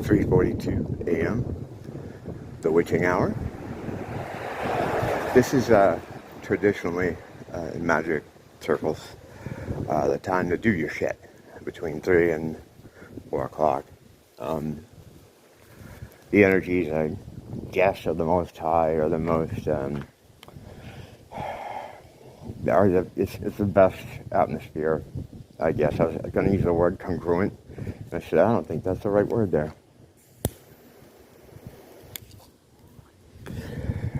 3:42 a.m., the witching hour. This is traditionally in magic circles the time to do your shit between 3 and 4 o'clock. The energies, I guess, of the Most High are the most, it's the best atmosphere, I guess. I was going to use the word congruent, and I said, I don't think that's the right word there.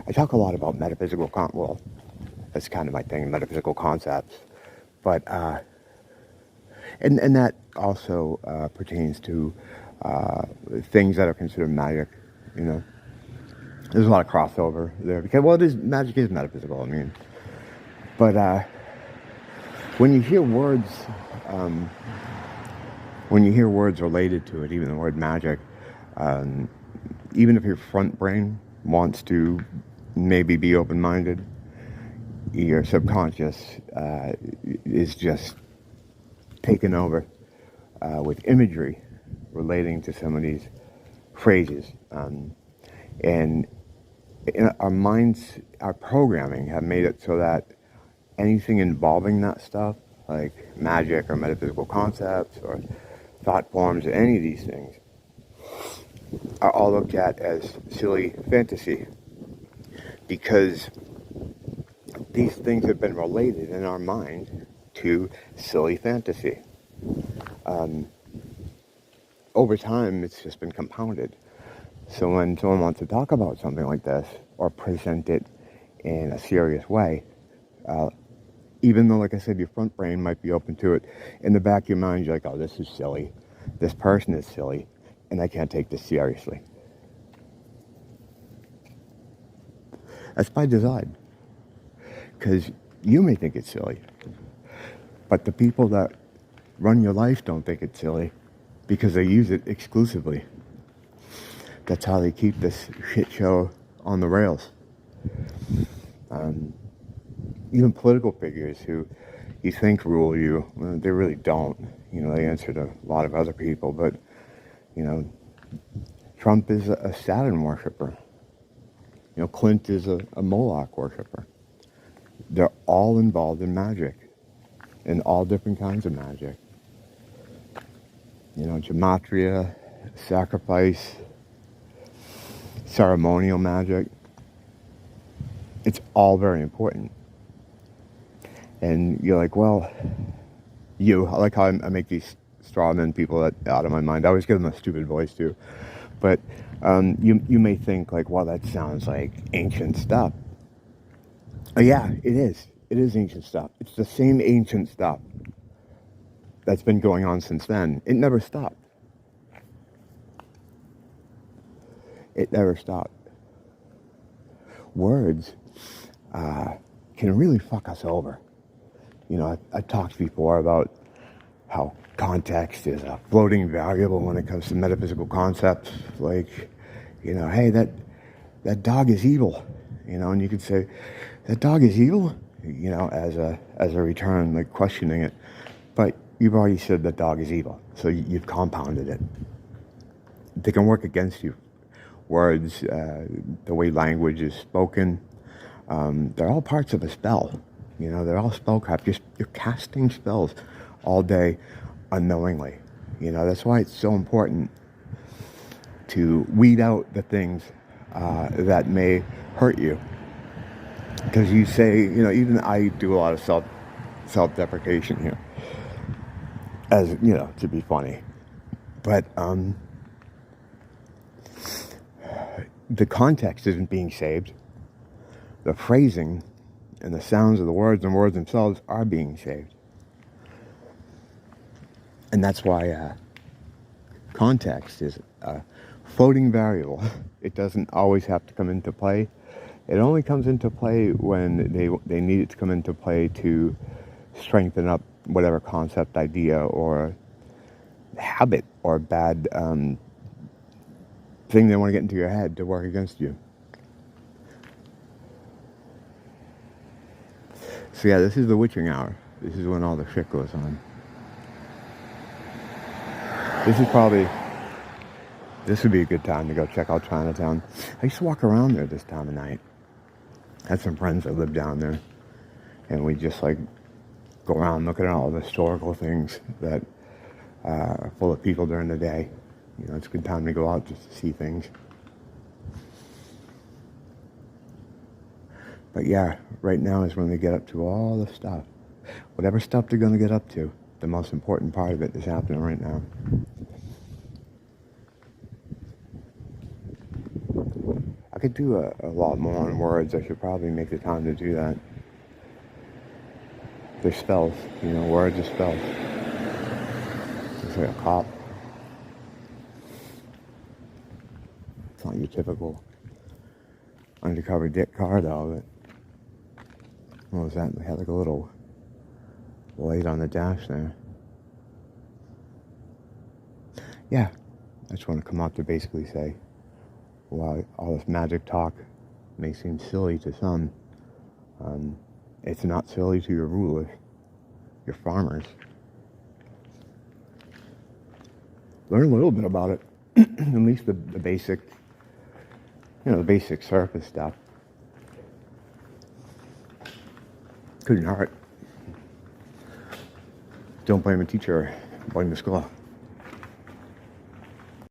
I talk a lot about metaphysical, well, that's kind of my thing, metaphysical concepts, but, and that also pertains to things that are considered magic, you know. There's a lot of crossover there, because, well, magic is metaphysical, I mean, but when you hear words related to it, even the word magic, even if your front brain wants to maybe be open-minded, your subconscious is just taken over with imagery relating to some of these phrases. And our minds, our programming have made it so that anything involving that stuff, like magic or metaphysical concepts or thought forms or any of these things, are all looked at as silly fantasy, because these things have been related in our mind to silly fantasy. Over time, it's just been compounded. So when someone wants to talk about something like this or present it in a serious way, even though, like I said, your front brain might be open to it, in the back of your mind, you're like, oh, this is silly. This person is silly, and I can't take this seriously. That's by design. Because you may think it's silly, but the people that run your life don't think it's silly because they use it exclusively. That's how they keep this shit show on the rails. Even political figures who you think rule you, well, they really don't. You know, they answer to a lot of other people, but, you know, Trump is a Saturn worshiper. You know, Clint is a Moloch worshiper. They're all involved in magic, in all different kinds of magic. You know, gematria, sacrifice, ceremonial magic. It's all very important. And you're like, well, I like how I make these straw men people out of my mind. I always give them a stupid voice too. But you may think like, well, that sounds like ancient stuff. Yeah, it is. It is ancient stuff. It's the same ancient stuff that's been going on since then. It never stopped. It never stopped. Words can really fuck us over. You know, I talked before about how context is a floating variable when it comes to metaphysical concepts. Like, you know, hey, that dog is evil. You know, and you could say, that dog is evil? You know, as a return, like questioning it. But you've already said that dog is evil, so you've compounded it. They can work against you. Words, the way language is spoken, they're all parts of a spell. You know, they're all spellcraft. You're casting spells all day unknowingly. You know, that's why it's so important to weed out the things that may hurt you. Because you say, you know, even I do a lot of self-deprecation here, as, you know, to be funny. But the context isn't being saved. The phrasing and the sounds of the words and words themselves are being saved. And that's why context is a floating variable. It doesn't always have to come into play. It only comes into play when they need it to come into play to strengthen up whatever concept, idea, or habit or bad thing they want to get into your head to work against you. So yeah, this is the witching hour. This is when all the shit goes on. This This would be a good time to go check out Chinatown. I used to walk around there this time of night. I had some friends that lived down there, and we just like go around looking at all the historical things that are full of people during the day. You know, it's a good time to go out just to see things. But yeah, right now is when they get up to all the stuff. Whatever stuff they're going to get up to, the most important part of it is happening right now. I could do a lot more on words. I should probably make the time to do that. They're spells, you know, words are spells. It's like a cop. It's not your typical undercover dick car, though. But what was that? They had like a little light on the dash there. Yeah, I just want to come out to basically say, while all this magic talk may seem silly to some, it's not silly to your rulers, your farmers. Learn a little bit about it, at least the basic, you know, the basic surface stuff. Couldn't hurt. Don't blame a teacher, blame the school.